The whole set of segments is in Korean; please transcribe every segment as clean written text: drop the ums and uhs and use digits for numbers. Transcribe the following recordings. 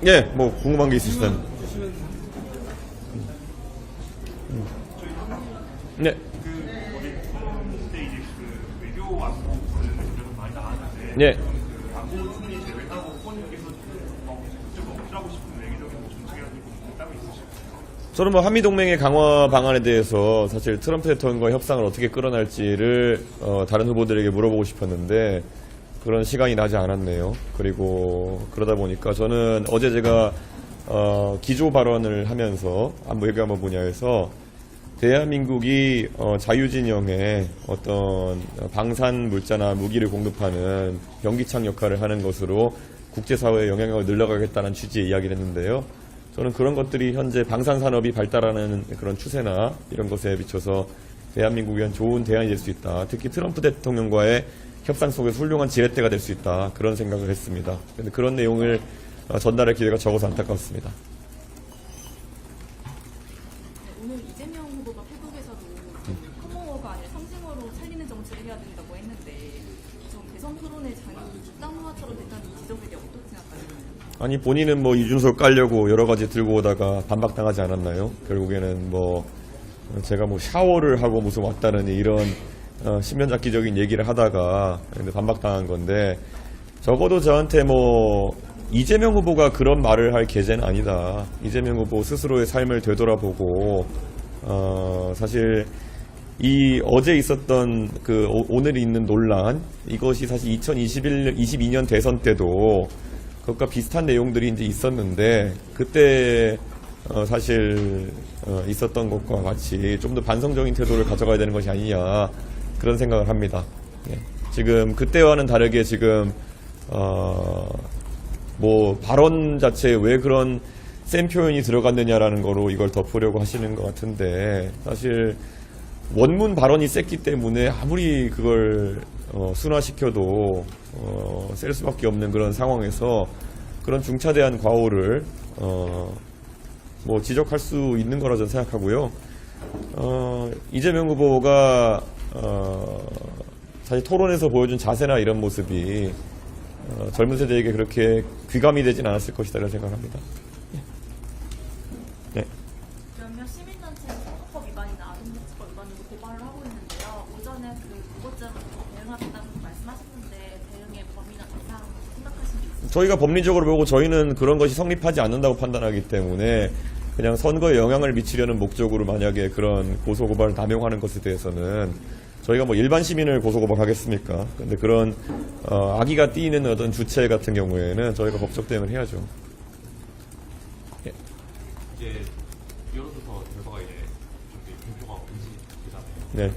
예, 뭐 궁금한 게 있으시다면. 네. 그때 이제 그 외교 안보 관련해서 많이 나왔는데 네. 안보 총리 제외하고 후보님께서 좀 어필하고 싶은 외교적인 정책이라든지 따로 있으실까요? 저는 뭐 한미동맹의 강화 방안에 대해서 사실 트럼프 대통령과 협상을 어떻게 끌어날지를 다른 후보들에게 물어보고 싶었는데 그런 시간이 나지 않았네요. 그리고 그러다 보니까 저는 어제 제가 기조 발언을 하면서 안보 외교안보 분야에서 대한민국이 자유진영에 어떤 방산 물자나 무기를 공급하는 변기창 역할을 하는 것으로 국제사회의 영향력을 늘려가겠다는 취지의 이야기를 했는데요. 저는 그런 것들이 현재 방산산업이 발달하는 그런 추세나 이런 것에 비춰서 대한민국에 한 좋은 대안이 될 수 있다. 특히 트럼프 대통령과의 협상 속에서 훌륭한 지렛대가 될 수 있다. 그런 생각을 했습니다. 그런데 그런 내용을 전달할 기회가 적어서 안타깝습니다. 오늘 이재명 후보가 페북에서도 혐오어가 아니라 상징어로 살리는 정치를 해야 된다고 했는데 좀 대선 토론의 장이 뒷담화처럼 됐다는 지적에 대해 어떻게 생각하시나요? 아니 본인은 뭐 이준석 깔려고 여러 가지 들고 오다가 반박당하지 않았나요? 결국에는 뭐 제가 뭐 샤워를 하고 무슨 왔다는 이런 신변잡기적인 얘기를 하다가 반박당한 건데 적어도 저한테 뭐 이재명 후보가 그런 말을 할 계제는 아니다. 이재명 후보 스스로의 삶을 되돌아보고 사실 이 어제 있었던 그 오늘 있는 논란 이것이 사실 2022년 대선 때도 그것과 비슷한 내용들이 이제 있었는데 그때 사실 있었던 것과 같이 좀 더 반성적인 태도를 가져가야 되는 것이 아니냐 그런 생각을 합니다. 예. 지금 그때와는 다르게 지금 뭐 발언 자체에 왜 그런 센 표현이 들어갔느냐라는 거로 이걸 덮으려고 하시는 것 같은데 사실 원문 발언이 셌기 때문에 아무리 그걸 순화시켜도 셀 수밖에 없는 그런 상황에서 그런 중차대한 과오를 뭐 지적할 수 있는 거라 저는 생각하고요. 이재명 후보가 사실 토론에서 보여준 자세나 이런 모습이 젊은 세대에게 그렇게 귀감이 되진 않았을 것이다 라는 생각합니다. 네. 몇몇 시민단체는 선거법 위반이나 아동복지법 위반으로 고발을 하고 있는데요. 오전에 그 무고죄로 대응하겠다고 말씀하셨는데 대응의 범위나 대상 생각하시는 게 있으세요? 저희가 법리적으로 보고 저희는 그런 것이 성립하지 않는다고 판단하기 때문에 그냥 선거에 영향을 미치려는 목적으로 만약에 그런 고소고발을 남용하는 것에 대해서는 저희가 뭐 일반 시민을 고소고발하겠습니까? 근데 그런 악의가 띄는 어떤 주체 같은 경우에는 저희가 법적 대응을 해야죠. 예. 이제 여론조사 결과가 이제 좀 공표가 움직이잖아요. 네.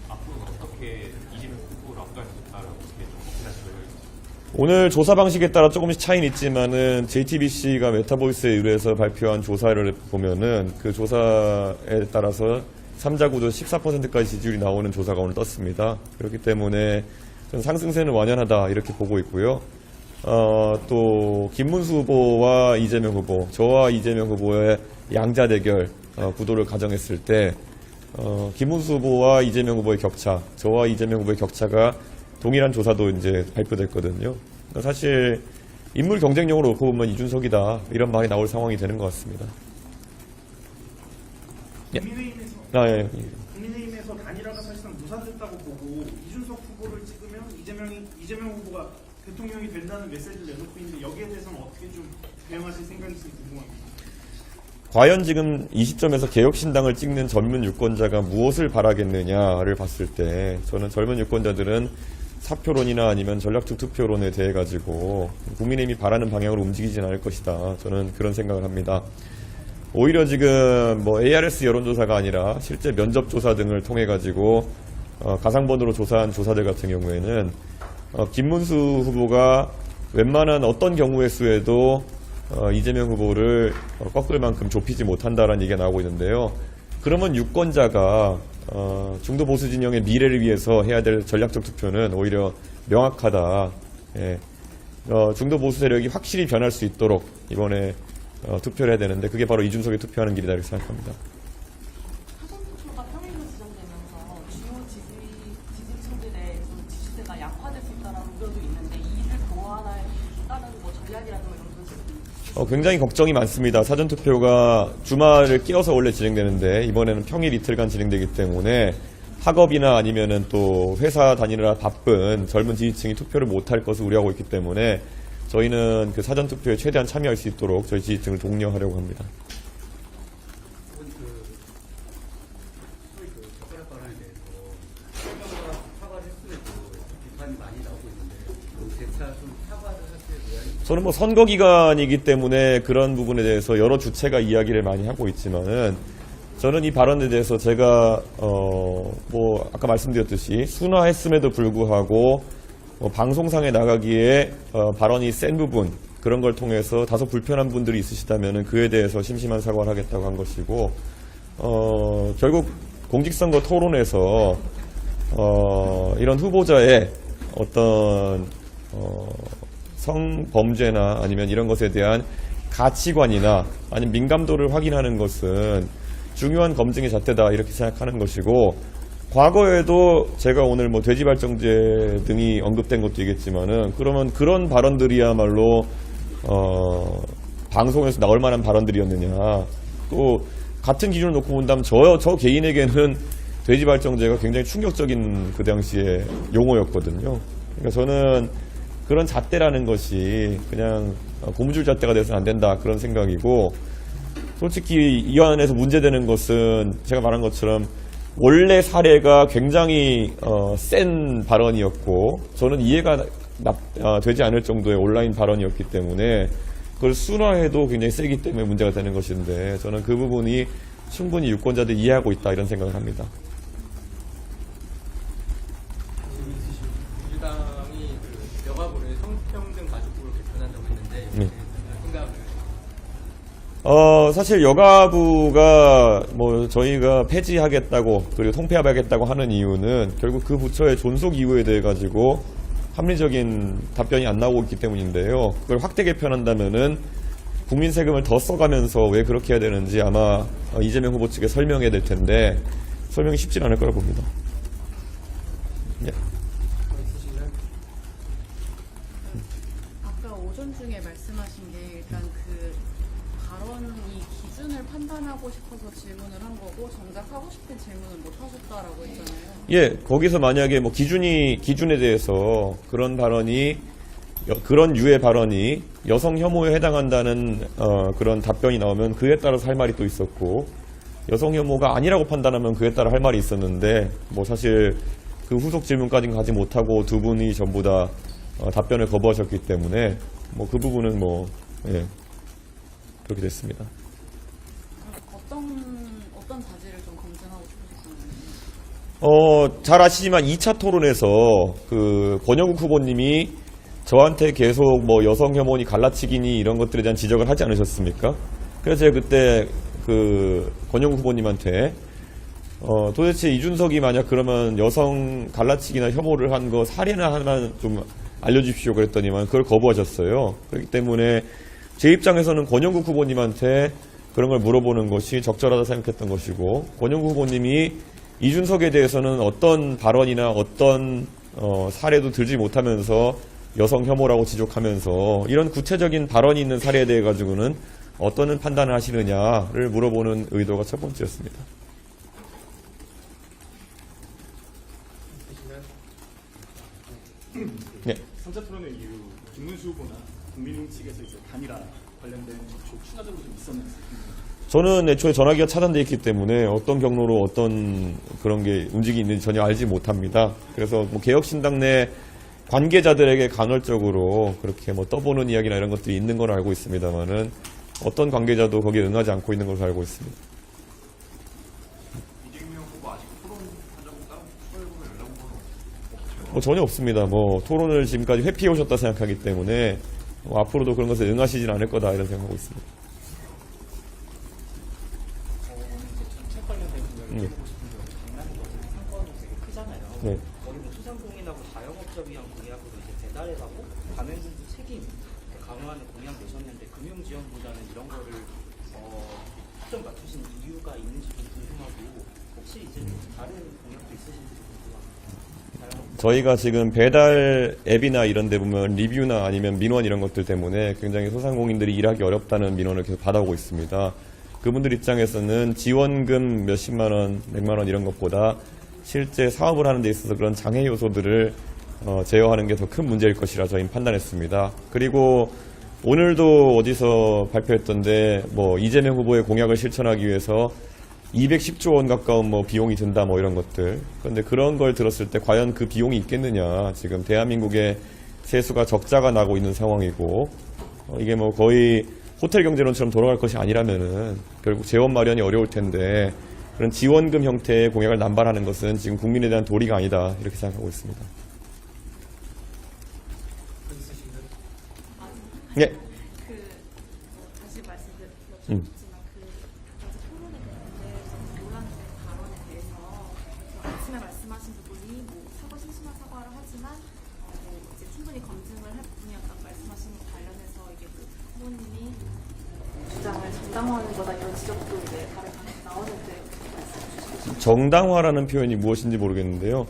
앞으로는 어떻게 이재명 후보를 앞갈 수 있다라고 어떻게 좀 어필하실 거예요? 오늘 조사 방식에 따라 조금씩 차이는 있지만은 JTBC가 메타보이스에 의뢰해서 발표한 조사를 보면은 그 조사에 따라서 3자 구도 14%까지 지지율이 나오는 조사가 오늘 떴습니다. 그렇기 때문에 저는 상승세는 완연하다 이렇게 보고 있고요. 또 김문수 후보와 이재명 후보, 저와 이재명 후보의 양자 대결 구도를 가정했을 때 김문수 후보와 이재명 후보의 격차, 저와 이재명 후보의 격차가 동일한 조사도 이제 발표됐거든요. 그러니까 사실 인물 경쟁력으로 놓고 보면 이준석이다 이런 말이 나올 상황이 되는 것 같습니다. 예. 예. 국민의힘에서 단일화가 사실상 무산됐다고 보고 이준석 후보를 찍으면 이재명 후보가 대통령이 된다는 메시지를 내놓고 있는데 여기에 대해서는 어떻게 좀 대응하실 생각인지 궁금합니다. 과연 지금 이 시점에서 개혁신당을 찍는 젊은 유권자가 무엇을 바라겠느냐를 봤을 때 저는 젊은 유권자들은 사표론이나 아니면 전략적 투표론에 대해 가지고 국민의힘이 바라는 방향으로 움직이진 않을 것이다. 저는 그런 생각을 합니다. 오히려 지금 뭐 ARS 여론조사가 아니라 실제 면접조사 등을 통해 가지고 가상번호로 조사한 조사들 같은 경우에는 김문수 후보가 웬만한 어떤 경우의 수에도 이재명 후보를 꺾을 만큼 좁히지 못한다라는 얘기가 나오고 있는데요. 그러면 유권자가 중도 보수 진영의 미래를 위해서 해야 될 전략적 투표는 오히려 명확하다. 예. 중도 보수 세력이 확실히 변할 수 있도록 이번에 투표를 해야 되는데 그게 바로 이준석이 투표하는 길이다 이렇게 생각합니다. 사전투표가 평일로 지정되면서 주요 지지층들의 지지세가 약화될 수 있다는 우려도 있는데 이를 보완할 다른 뭐 전략이라든가 이런 것들도 굉장히 걱정이 많습니다. 사전투표가 주말을 끼워서 원래 진행되는데 이번에는 평일 이틀간 진행되기 때문에 학업이나 아니면은 또 회사 다니느라 바쁜 젊은 지지층이 투표를 못할 것을 우려하고 있기 때문에 저희는 그 사전투표에 최대한 참여할 수 있도록 저희 지지층을 독려하려고 합니다. 소위 젓가락 발언에 대해서 설명과 사과를 했음에도 비판이 많이 나오고 있는데 재차 좀 사과를 하실 의향이 저는 뭐 선거 기간이기 때문에 그런 부분에 대해서 여러 주체가 이야기를 많이 하고 있지만은 저는 이 발언에 대해서 제가 뭐 아까 말씀드렸듯이 순화했음에도 불구하고 방송상에 나가기에 발언이 센 부분 그런 걸 통해서 다소 불편한 분들이 있으시다면은 그에 대해서 심심한 사과를 하겠다고 한 것이고 결국 공직선거 토론에서 이런 후보자의 어떤 성범죄나 아니면 이런 것에 대한 가치관이나 아니면 민감도를 확인하는 것은 중요한 검증의 잣대다 이렇게 생각하는 것이고 과거에도 제가 오늘 뭐 돼지발정제 등이 언급된 것도 있겠지만은 그러면 그런 발언들이야말로 방송에서 나올 만한 발언들이었느냐 또 같은 기준을 놓고 본다면 저 개인에게는 돼지발정제가 굉장히 충격적인 그 당시에 용어였거든요. 그러니까 저는 그런 잣대라는 것이 그냥 고무줄 잣대가 돼서는 안 된다 그런 생각이고 솔직히 이 안에서 문제되는 것은 제가 말한 것처럼 원래 사례가 굉장히 센 발언이었고 저는 이해가 되지 않을 정도의 온라인 발언이었기 때문에 그걸 순화해도 굉장히 세기 때문에 문제가 되는 것인데 저는 그 부분이 충분히 유권자들이 이해하고 있다 이런 생각을 합니다. 민주당이 그 여가부를 성평등 가족부로 개편한다고 했는데 생각을 사실 여가부가 뭐 저희가 폐지하겠다고 그리고 통폐합하겠다고 하는 이유는 결국 그 부처의 존속 이유에 대해 가지고 합리적인 답변이 안 나오고 있기 때문인데요. 그걸 확대 개편한다면은 국민 세금을 더 써가면서 왜 그렇게 해야 되는지 아마 이재명 후보 측에 설명해야 될 텐데 설명이 쉽진 않을 거라 봅니다. 예. 아까 오전 중에 말씀하신 게 일단 그 발언이 기준을 판단하고 싶어서 질문을 한 거고 정작 하고 싶은 질문을 못 하셨다라고 했잖아요. 예, 거기서 만약에 뭐 기준에 대해서 그런 발언이 그런 유의 발언이 여성 혐오에 해당한다는 그런 답변이 나오면 그에 따라서 할 말이 또 있었고 여성 혐오가 아니라고 판단하면 그에 따라 할 말이 있었는데 뭐 사실 그 후속 질문까지는 가지 못하고 두 분이 전부 다 답변을 거부하셨기 때문에 뭐 그 부분은 뭐 예, 그렇게 됐습니다. 어떤 자질을 좀 검증하고 싶으셨나요? 잘 아시지만 2차 토론에서 그 권영국 후보님이 저한테 계속 뭐 여성 혐오니 갈라치기니 이런 것들에 대한 지적을 하지 않으셨습니까? 그래서 제가 그때 그 권영국 후보님한테 도대체 이준석이 만약 그러면 여성 갈라치기나 혐오를 한 거 사례나 하나 좀 알려주십시오 그랬더니만 그걸 거부하셨어요. 그렇기 때문에 제 입장에서는 권영국 후보님한테 그런 걸 물어보는 것이 적절하다 생각했던 것이고 권영국 후보님이 이준석에 대해서는 어떤 발언이나 어떤 사례도 들지 못하면서 여성 혐오라고 지적하면서 이런 구체적인 발언이 있는 사례에 대해 가지고는 어떤 판단을 하시느냐를 물어보는 의도가 첫 번째였습니다. 네. 3차 토론회 이후 김문수 후보나 국민의힘 측에서 이제 단일화 관련된 접촉 추가적으로 좀 있었는지. 저는 애초에 전화기가 차단되어 있기 때문에 어떤 경로로 어떤 그런 게 움직이 있는지 전혀 알지 못합니다. 그래서 뭐 개혁신당 내 관계자들에게 간헐적으로 그렇게 뭐 떠보는 이야기나 이런 것들이 있는 걸 알고 있습니다만은 어떤 관계자도 거기에 응하지 않고 있는 걸로 알고 있습니다. 이재명 후보 아직 토론하자고 따로 추가적으로 연락 온 건 없죠? 뭐 전혀 없습니다. 뭐 토론을 지금까지 회피해 오셨다 생각하기 때문에 뭐 앞으로도 그런 것에 응하시진 않을 거다 이런 생각하고 있습니다. 정책 관련된 분야를 해보고 싶은 게 강남이 어차피 상권이 되게 크잖아요. 네. 거기 뭐 소상공인하고 자영업자 위한 공약으로 이제 배달해 가고 가맹점주 책임 강화하는 공약 내셨는데 금융지원보다는 이런 거를 초점 맞추신 이유가 있는지 좀 궁금하고 혹시 이제 다른 공약도 있으신지 궁금합니다. 저희가 지금 배달 앱이나 이런 데 보면 리뷰나 아니면 민원 이런 것들 때문에 굉장히 소상공인들이 일하기 어렵다는 민원을 계속 받아오고 있습니다. 그분들 입장에서는 지원금 몇십만 원, 100만 원 이런 것보다 실제 사업을 하는 데 있어서 그런 장애 요소들을 제어하는 게 더 큰 문제일 것이라 저희는 판단했습니다. 그리고 오늘도 어디서 발표했던데 뭐 이재명 후보의 공약을 실천하기 위해서 210조 원 가까운 뭐 비용이 든다 뭐 이런 것들. 그런데 그런 걸 들었을 때 과연 그 비용이 있겠느냐. 지금 대한민국의 세수가 적자가 나고 있는 상황이고 이게 뭐 거의 호텔 경제론처럼 돌아갈 것이 아니라면은 결국 재원 마련이 어려울 텐데 그런 지원금 형태의 공약을 남발하는 것은 지금 국민에 대한 도리가 아니다 이렇게 생각하고 있습니다. 네. 다시 말씀드리지만 어제 토론회 때문에 논란된 발언에 대해서 아침에 말씀하신 부분이 뭐 심심한 사과를 하지만 이제 충분히 검증을 할 부분이었다고 말씀하신 것 관련해서 이게 후보님이 주장을 정당화하는 거다 이런 지적도 이제 다른 방송에 나오는데 말씀 주시죠. 정당화라는 표현이 무엇인지 모르겠는데요.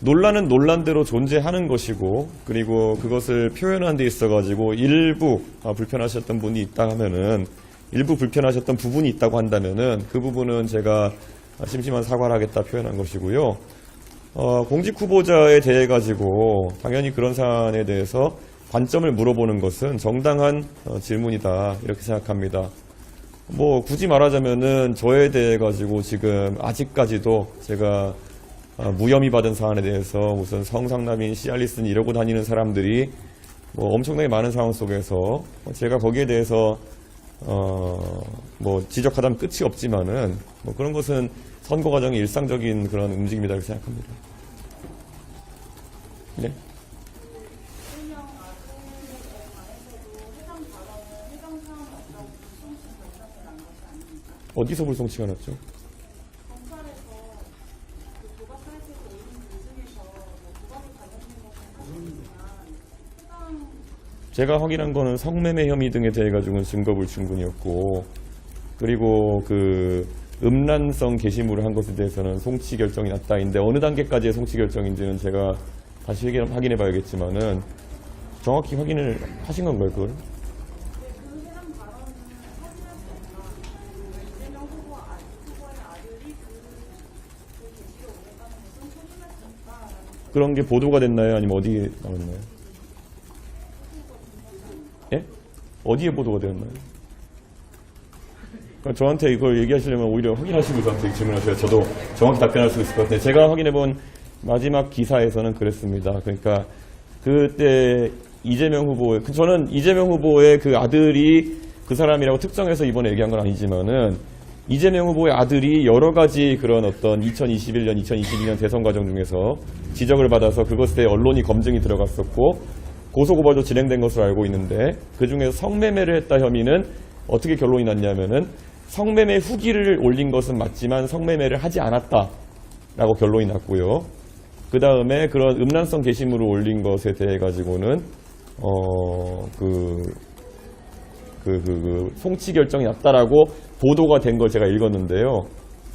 논란은 논란대로 존재하는 것이고 그리고 그것을 표현하는 데 있어가지고 일부 불편하셨던 분이 있다 하면은 일부 불편하셨던 부분이 있다고 한다면은 그 부분은 제가 심심한 사과를 하겠다 표현한 것이고요. 공직 후보자에 대해 가지고 당연히 그런 사안에 대해서 관점을 물어보는 것은 정당한 질문이다 이렇게 생각합니다. 뭐 굳이 말하자면은 저에 대해 가지고 지금 아직까지도 제가 무혐의 받은 사안에 대해서 무슨 성상남인 시알리스니 이러고 다니는 사람들이 뭐 엄청나게 많은 상황 속에서 제가 거기에 대해서 뭐 지적하다면 끝이 없지만은 뭐 그런 것은 선거 과정의 일상적인 그런 움직임이라고 생각합니다. 네. 어디서 불송치가 났죠? 제가 확인한 거는 성매매 혐의 등에 대해 가지고는 증거 불충분이었고 그리고 그 음란성 게시물을 한 것에 대해서는 송치 결정이 났다인데 어느 단계까지의 송치 결정인지는 제가 다시 확인해 봐야겠지만은 정확히 확인을 하신 건가요, 그걸? 그런 게 보도가 됐나요? 아니면 어디에 나왔나요? 예? 어디에 보도가 되었나요? 그러니까 저한테 이걸 얘기하시려면 오히려 확인하시고 저한테 질문하셔야 저도 정확히 답변할 수 있을 것 같아요. 제가 확인해본 마지막 기사에서는 그랬습니다. 그러니까 그때 이재명 후보, 저는 이재명 후보의 그 아들이 그 사람이라고 특정해서 이번에 얘기한 건 아니지만은 이재명 후보의 아들이 여러 가지 그런 어떤 2021년, 2022년 대선 과정 중에서 지적을 받아서 그것에 언론이 검증이 들어갔었고 고소고발도 진행된 것으로 알고 있는데 그중에서 성매매를 했다 혐의는 어떻게 결론이 났냐면은 성매매 후기를 올린 것은 맞지만 성매매를 하지 않았다라고 결론이 났고요. 그 다음에 그런 음란성 게시물을 올린 것에 대해 가지고는 송치 결정이 났다라고 보도가 된 걸 제가 읽었는데요.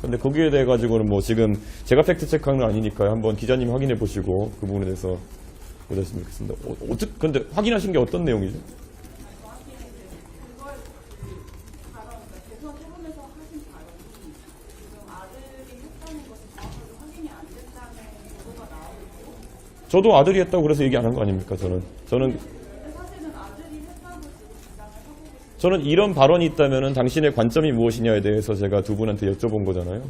근데 거기에 대해 가지고는 뭐 지금 제가 팩트 체크한 건 아니니까요. 한번 기자님 확인해 보시고 그 부분에 대해서 보셨으면 좋겠습니다. 근데 확인하신 게 어떤 내용이죠? 저도 아들이 했다고 그래서 얘기 안 한 거 아닙니까? 저는 이런 발언이 있다면은 당신의 관점이 무엇이냐에 대해서 제가 두 분한테 여쭤본 거잖아요.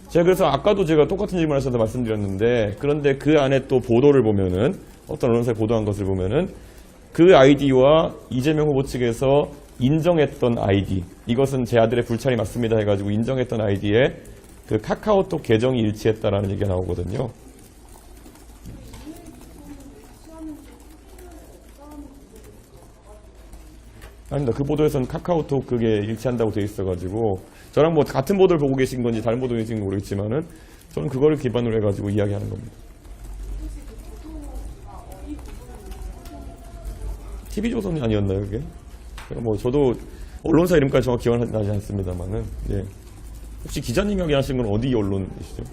제가 그래서 아까도 제가 똑같은 질문을 하셔서 말씀드렸는데 그런데 그 안에 또 보도를 보면은 어떤 언론사에 보도한 것을 보면은 그 아이디와 이재명 후보 측에서 인정했던 아이디 이것은 제 아들의 불찰이 맞습니다 해가지고 인정했던 아이디에 그 카카오톡 계정이 일치했다라는 얘기가 나오거든요. 아닙니다. 그 보도에서는 카카오톡 그게 일치한다고 돼 있어가지고 저랑 뭐 같은 보도를 보고 계신 건지 다른 보도를 계신 건지 모르겠지만은 저는 그거를 기반으로 해가지고 이야기하는 겁니다. TV조선이 아니었나요, 그게? 뭐 저도 언론사 이름까지 정확히 기억나지 않습니다만은 예. 혹시 기자님이 확인하신 건 어디 언론이시죠?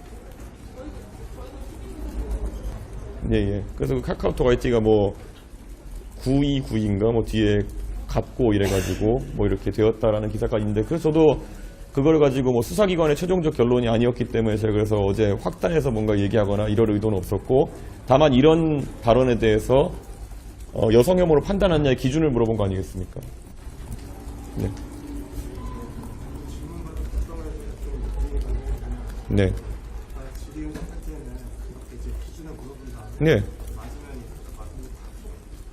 예, 예. 그래서 그 카카오톡 IT가 뭐 929인가 뭐 뒤에 갚고 이래가지고 뭐 이렇게 되었다라는 기사가 있는데, 그래서 저도 그걸 가지고 뭐 수사기관의 최종적 결론이 아니었기 때문에 제가 그래서 어제 확단해서 뭔가 얘기하거나 이럴 의도는 없었고, 다만 이런 발언에 대해서 여성 혐오로 판단하느냐의 기준을 물어본 거 아니겠습니까? 네. 네. 지리응답 할 때는 그렇게 이제 기준을 물어본 다음에 네. 맞으면 맞는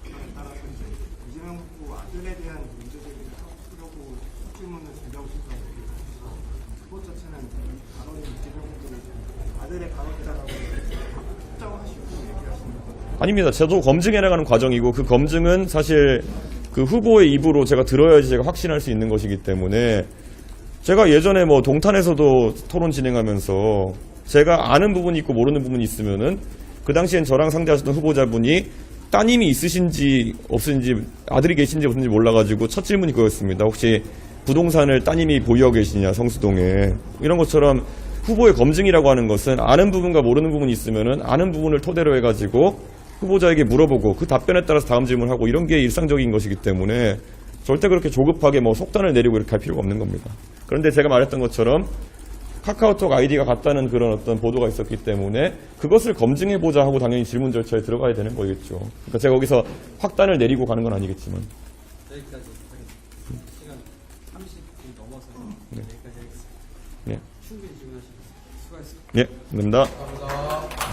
답변에 따라서 이제 이재명 후보 아들에 대한 문제 제기를 하려고 질문을 준비하고 싶다고 얘기해서 그것 자체는 발언이 이재명 후보를 아들의 발언이다라고 특정하시고 얘기하시는 거예요. 아닙니다. 저도 검증해 나가는 과정이고, 그 검증은 사실 그 후보의 입으로 제가 들어야지 제가 확신할 수 있는 것이기 때문에, 제가 예전에 뭐 동탄에서도 토론 진행하면서 제가 아는 부분이 있고 모르는 부분이 있으면은, 그 당시엔 저랑 상대하셨던 후보자분이 따님이 있으신지 없으신지, 아들이 계신지 없는지 몰라가지고 첫 질문이 그거였습니다. 혹시 부동산을 따님이 보유하고 계시냐, 성수동에. 이런 것처럼 후보의 검증이라고 하는 것은 아는 부분과 모르는 부분이 있으면은 아는 부분을 토대로 해가지고 후보자에게 물어보고 그 답변에 따라서 다음 질문하고, 이런 게 일상적인 것이기 때문에 절대 그렇게 조급하게 뭐 속단을 내리고 이렇게 할 필요가 없는 겁니다. 그런데 제가 말했던 것처럼 카카오톡 아이디가 같다는 그런 어떤 보도가 있었기 때문에 그것을 검증해보자 하고 당연히 질문 절차에 들어가야 되는 거겠죠. 그러니까 제가 거기서 확단을 내리고 가는 건 아니겠지만. 여기까지 하겠습니다. 시간 30분 넘어서 네. 여기까지 하겠습니다. 네. 충분히 질문하시고 수고하셨습니다. 예, 감사합니다. 감사합니다.